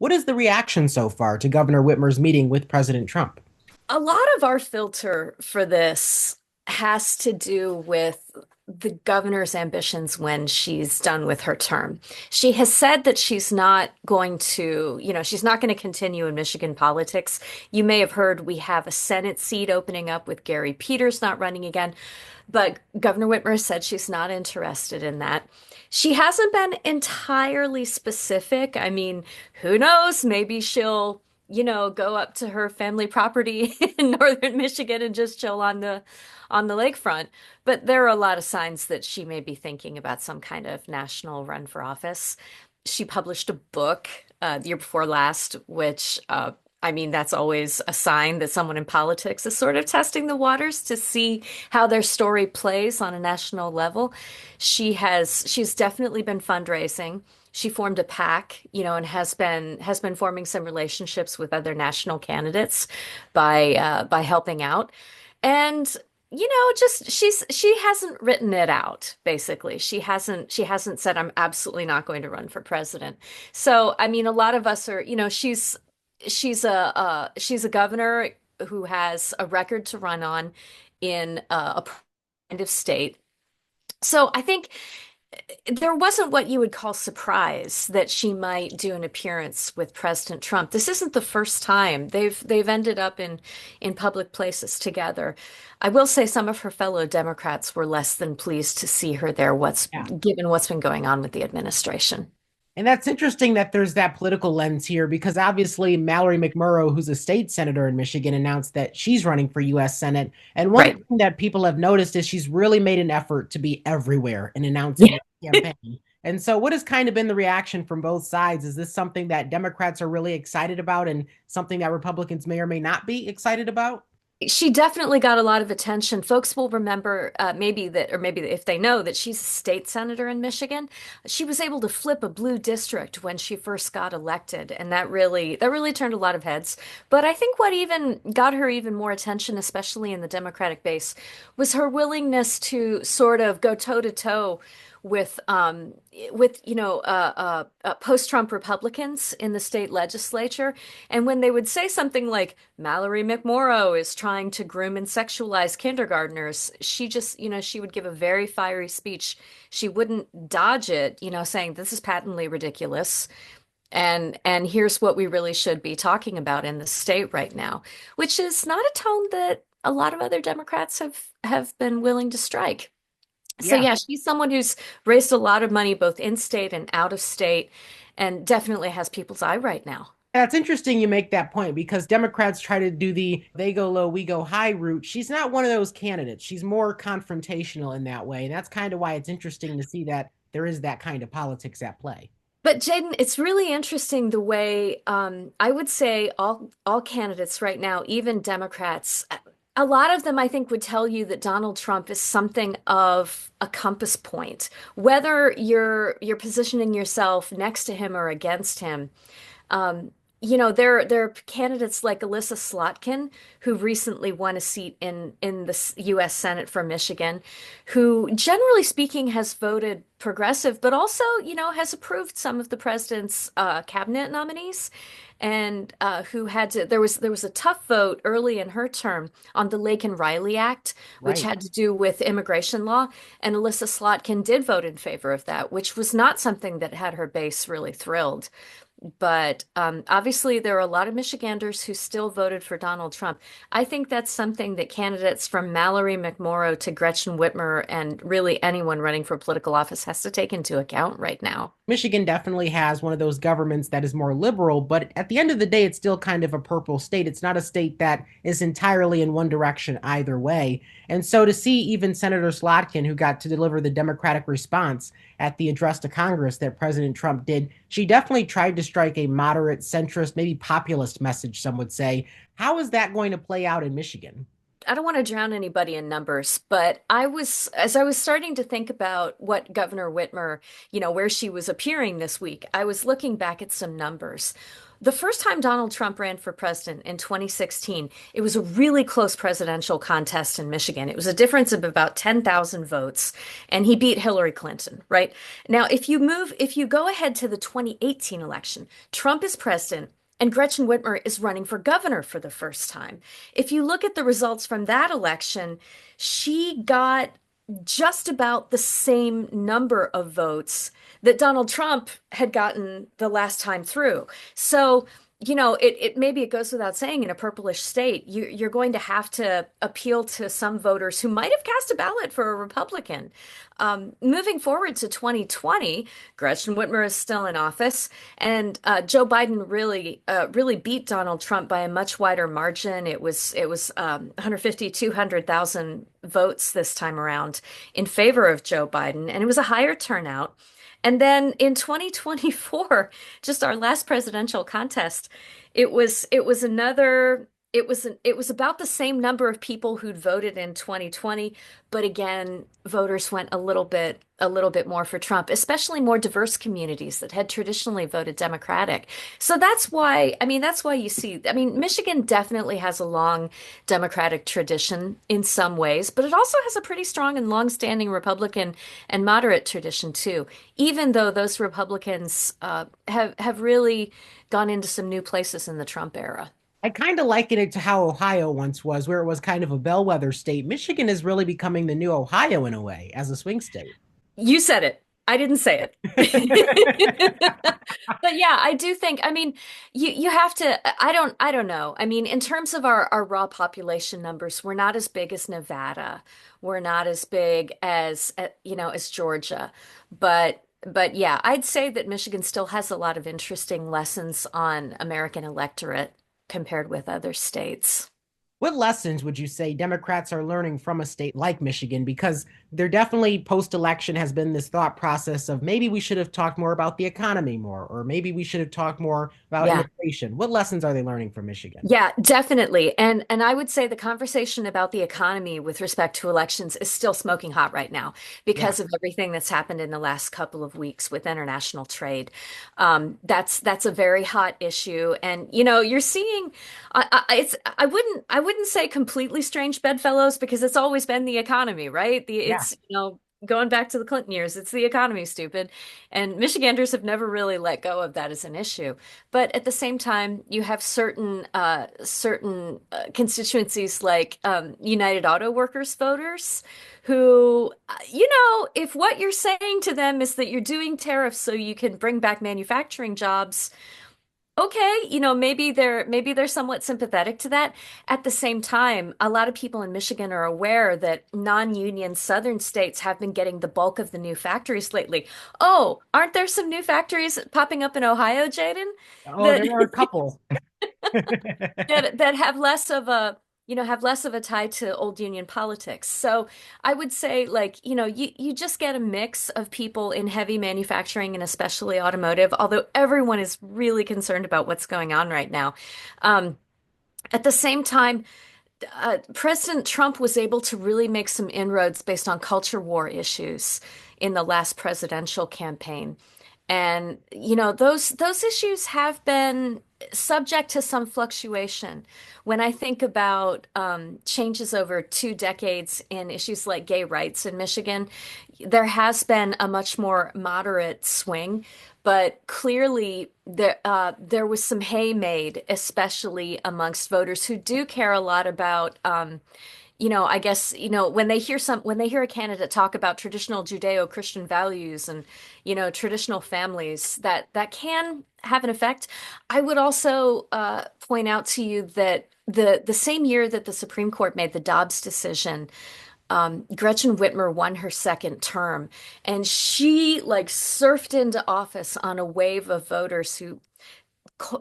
What is the reaction so far to Governor Whitmer's meeting with President Trump? A lot of our filter for this has to do with the governor's ambitions when she's done with her term. She has said that she's not going to, she's not going to continue in Michigan politics. You may have heard we have a Senate seat opening up with Gary Peters not running again, but Governor Whitmer said she's not interested in that. She hasn't been entirely specific. I mean, who knows? Maybe she'll go up to her family property in northern Michigan and just chill on the lakefront. But there are a lot of signs that she may be thinking about some kind of national run for office. She published a book the year before last, which I mean, that's always a sign that someone in politics is sort of testing the waters to see how their story plays on a national level. She's definitely been fundraising. She formed a PAC, and has been forming some relationships with other national candidates by helping out. And just she hasn't written it out, basically. She hasn't said I'm absolutely not going to run for president. So, I mean, a lot of us are, she's a governor who has a record to run on in a kind of state. So I think there wasn't what you would call surprise that she might do an appearance with President Trump. This isn't the first time they've ended up in public places together. I will say some of her fellow Democrats were less than pleased to see her there, what's Yeah. given what's been going on with the administration. And that's interesting that there's that political lens here because obviously Mallory McMurrow, who's a state senator in Michigan, announced that she's running for US Senate. And one Right. thing that people have noticed is she's really made an effort to be everywhere in announcing her campaign. And so, what has kind of been the reaction from both sides? Is this something that Democrats are really excited about and something that Republicans may or may not be excited about? She definitely got a lot of attention. Folks will remember maybe that, or maybe if they know that she's a state senator in Michigan, she was able to flip a blue district when she first got elected, and that really turned a lot of heads. But I think what even got her even more attention, especially in the Democratic base, was her willingness to sort of go toe to toe with post-Trump Republicans in the state legislature. And when they would say something like Mallory McMorrow is trying to groom and sexualize kindergartners, she just, she would give a very fiery speech. She wouldn't dodge it, saying this is patently ridiculous. And here's what we really should be talking about in the state right now, which is not a tone that a lot of other Democrats have been willing to strike. So Yeah. yeah, she's someone who's raised a lot of money both in state and out of state and definitely has people's eye right now. That's interesting you make that point because Democrats try to do the they go low, we go high route. She's not one of those candidates. She's more confrontational in that way. And that's kind of why it's interesting to see that there is that kind of politics at play. But Jaden, it's really interesting the way I would say all candidates right now, even Democrats, a lot of them I think would tell you that Donald Trump is something of a compass point. Whether you're positioning yourself next to him or against him, um, there are candidates like Alyssa Slotkin, who recently won a seat in the U.S. Senate for Michigan, who generally speaking has voted progressive, but also, has approved some of the president's cabinet nominees, and who had to. There was a tough vote early in her term on the Lake and Riley Act, which Right. had to do with immigration law, and Alyssa Slotkin did vote in favor of that, which was not something that had her base really thrilled. But obviously, there are a lot of Michiganders who still voted for Donald Trump. I think that's something that candidates from Mallory McMorrow to Gretchen Whitmer and really anyone running for political office has to take into account right now. Michigan definitely has one of those governments that is more liberal, but at the end of the day, it's still kind of a purple state. It's not a state that is entirely in one direction either way. And so to see even Senator Slotkin, who got to deliver the Democratic response at the address to Congress that President Trump did, she definitely tried to strike a moderate, centrist, maybe populist message, some would say. How is that going to play out in Michigan? want to drown anybody in numbers, but as I was starting to think about what Governor Whitmer, where she was appearing this week, I was looking back at some numbers. The first time Donald Trump ran for president in 2016, it was a really close presidential contest in Michigan. It was a difference of about 10,000 votes, and he beat Hillary Clinton, right? Now, if you go ahead to the 2018 election, Trump is president. And Gretchen Whitmer is running for governor for the first time. If you look at the results from that election, she got just about the same number of votes that Donald Trump had gotten the last time through. So, it maybe it goes without saying in a purplish state, you're going to have to appeal to some voters who might have cast a ballot for a Republican. Moving forward to 2020, Gretchen Whitmer is still in office, and Joe Biden really beat Donald Trump by a much wider margin. It was 150, 200,000 votes this time around in favor of Joe Biden, and it was a higher turnout. And then in 2024, just our last presidential contest, it was about the same number of people who'd voted in 2020, but again, voters went a little bit more for Trump, especially more diverse communities that had traditionally voted Democratic. So that's why you see, Michigan definitely has a long Democratic tradition in some ways, but it also has a pretty strong and long-standing Republican and moderate tradition too, even though those Republicans have really gone into some new places in the Trump era. I kind of liken it to how Ohio once was, where it was kind of a bellwether state. Michigan is really becoming the new Ohio in a way, as a swing state. You said it. I didn't say it. But yeah, I do think, you have to, I don't know. In terms of our raw population numbers, we're not as big as Nevada. We're not as big as Georgia. But yeah, I'd say that Michigan still has a lot of interesting lessons on American electorate compared with other states. What lessons would you say Democrats are learning from a state like Michigan? Because there definitely post-election has been this thought process of maybe we should have talked more about the economy more, or maybe we should have talked more about Yeah. immigration. What lessons are they learning from Michigan? Yeah, definitely. And I would say the conversation about the economy with respect to elections is still smoking hot right now Yeah. because of everything that's happened in the last couple of weeks with international trade. That's a very hot issue. And you're seeing I wouldn't say completely strange bedfellows because it's always been the economy, right? Yeah. It's going back to the Clinton years, it's the economy, stupid. And Michiganders have never really let go of that as an issue. But at the same time, you have certain constituencies like United Auto Workers voters who, if what you're saying to them is that you're doing tariffs so you can bring back manufacturing jobs, okay, maybe they're somewhat sympathetic to that. At the same time, a lot of people in Michigan are aware that non-union southern states have been getting the bulk of the new factories lately. Oh, aren't there some new factories popping up in Ohio, Jaden? Oh, That there are a couple. that have less of a tie to old union politics. So I would say like, you just get a mix of people in heavy manufacturing and especially automotive, although everyone is really concerned about what's going on right now. Um, at the same time, President Trump was able to really make some inroads based on culture war issues in the last presidential campaign. And those issues have been subject to some fluctuation. When I think about changes over 2 decades in issues like gay rights in Michigan, there has been a much more moderate swing, but clearly there was some hay made, especially amongst voters who do care a lot about I guess, when they hear a candidate talk about traditional Judeo-Christian values and, traditional families, that can have an effect. I would also point out to you that the same year that the Supreme Court made the Dobbs decision, Gretchen Whitmer won her second term, and she like surfed into office on a wave of voters who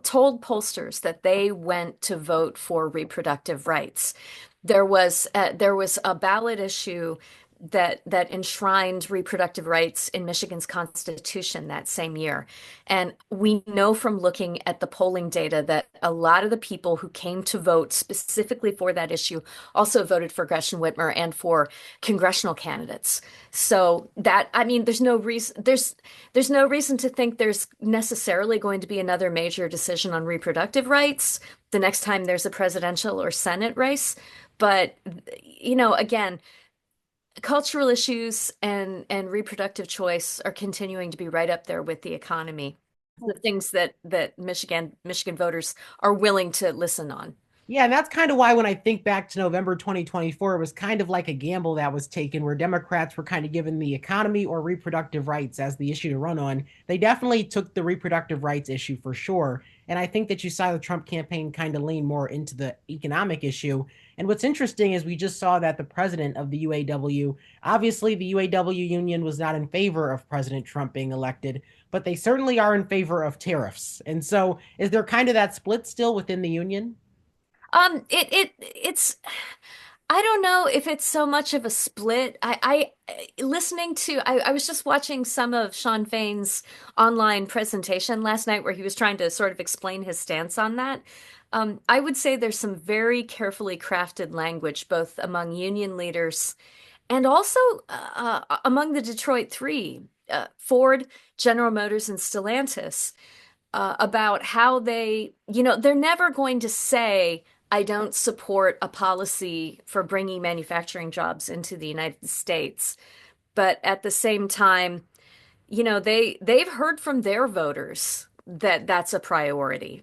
told pollsters that they went to vote for reproductive rights. There was a ballot issue that enshrined reproductive rights in Michigan's Constitution that same year. And we know from looking at the polling data that a lot of the people who came to vote specifically for that issue also voted for Gretchen Whitmer and for congressional candidates. So that, I mean, there's no reason to think there's necessarily going to be another major decision on reproductive rights the next time there's a presidential or Senate race. But, again, cultural issues and reproductive choice are continuing to be right up there with the economy. The things that Michigan voters are willing to listen on. Yeah, and that's kind of why when I think back to November 2024, it was kind of like a gamble that was taken where Democrats were kind of given the economy or reproductive rights as the issue to run on. They definitely took the reproductive rights issue for sure. And I think that you saw the Trump campaign kind of lean more into the economic issue. And what's interesting is we just saw that the president of the UAW, obviously the UAW union was not in favor of President Trump being elected, but they certainly are in favor of tariffs. And so is there kind of that split still within the union? It's I don't know if it's so much of a split. Listening to I was just watching some of Sean Fain's online presentation last night where he was trying to sort of explain his stance on that. I would say there's some very carefully crafted language both among union leaders and also among the Detroit Three, Ford, General Motors, and Stellantis, about how they're never going to say, I don't support a policy for bringing manufacturing jobs into the United States. But at the same time, they've heard from their voters that that's a priority.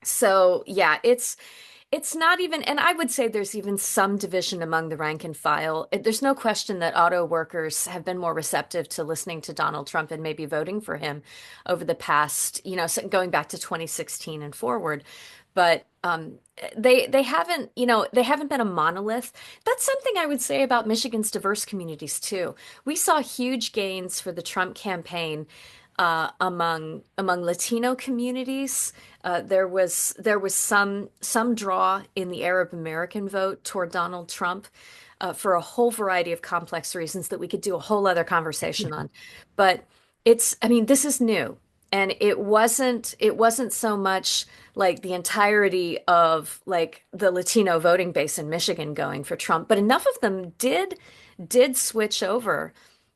So yeah, it's not even, and I would say there's even some division among the rank and file. There's no question that auto workers have been more receptive to listening to Donald Trump and maybe voting for him over the past, going back to 2016 and forward. But they haven't been a monolith. That's something I would say about Michigan's diverse communities too. We saw huge gains for the Trump campaign among Latino communities. There was some draw in the Arab American vote toward Donald Trump, for a whole variety of complex reasons that we could do a whole other conversation on. But I mean, this is new. And it wasn't so much like the entirety of like the Latino voting base in Michigan going for Trump, but enough of them did switch over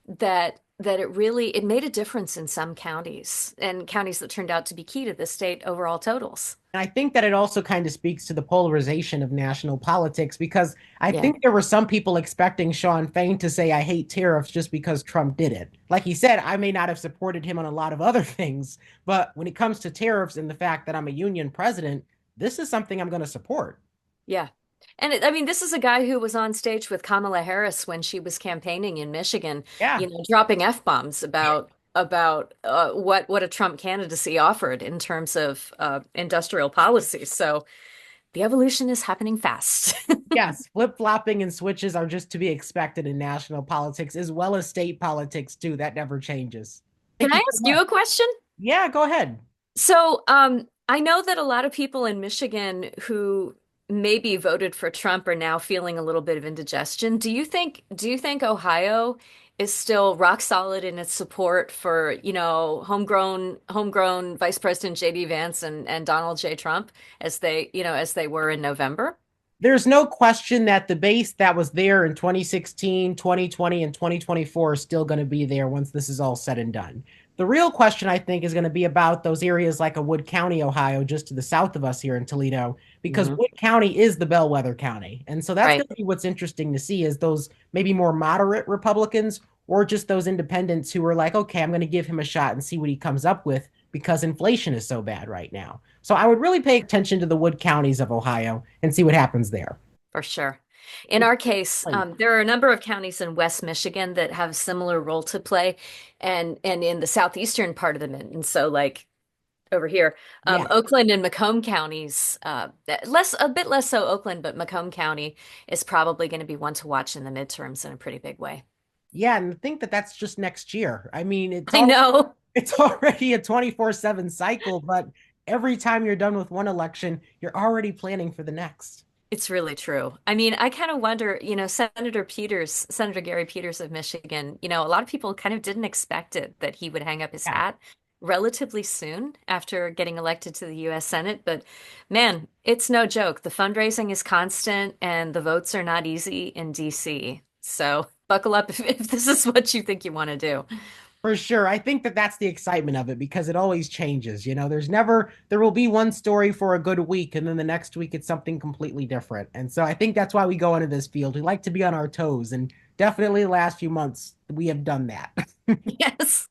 that it made a difference in some counties and counties that turned out to be key to the state overall totals. And I think that it also kind of speaks to the polarization of national politics because I Yeah. think there were some people expecting Sean Fain to say, I hate tariffs just because Trump did it. Like he said, I may not have supported him on a lot of other things, but when it comes to tariffs and the fact that I'm a union president, this is something I'm going to support. Yeah. And I mean, this is a guy who was on stage with Kamala Harris when she was campaigning in Michigan, Yeah. dropping F-bombs about what a Trump candidacy offered in terms of industrial policy. So the evolution is happening fast. Yes, flip-flopping and switches are just to be expected in national politics as well as state politics too. That never changes. Can Thank you I so ask you much. a question? Yeah, go ahead. So, I know that a lot of people in Michigan who maybe voted for Trump are now feeling a little bit of indigestion. Do you think Ohio is still rock solid in its support for, homegrown Vice President JD Vance and Donald J. Trump as they were in November? There's no question that the base that was there in 2016, 2020, and 2024 is still going to be there once this is all said and done. The real question, I think, is going to be about those areas like a Wood County, Ohio, just to the south of us here in Toledo, because Hmm. Wood County is the bellwether county. And so that's Right. going to be what's interesting to see is those maybe more moderate Republicans or just those independents who are like, okay, I'm going to give him a shot and see what he comes up with because inflation is so bad right now. So I would really pay attention to the Wood counties of Ohio and see what happens there. For sure. In our case, Like, there are a number of counties in West Michigan that have a similar role to play, and in the southeastern part of the Mid. And so, like over here, yeah. Oakland and Macomb counties, a bit less so Oakland, but Macomb County is probably going to be one to watch in the midterms in a pretty big way. Yeah, and think that that's just next year. I mean, I know. it's already a 24/7 cycle, but every time you're done with one election, you're already planning for the next. It's really true. I mean, I kind of wonder, Senator Gary Peters of Michigan, a lot of people kind of didn't expect it that he would hang up his Yeah. hat relatively soon after getting elected to the US Senate. But man, it's no joke. The fundraising is constant and the votes are not easy in DC. So buckle up if this is what you think you want to do. For sure. I think that that's the excitement of it because it always changes. There will be one story for a good week, and then the next week it's something completely different. And so I think that's why we go into this field. We like to be on our toes, and definitely the last few months we have done that. Yes.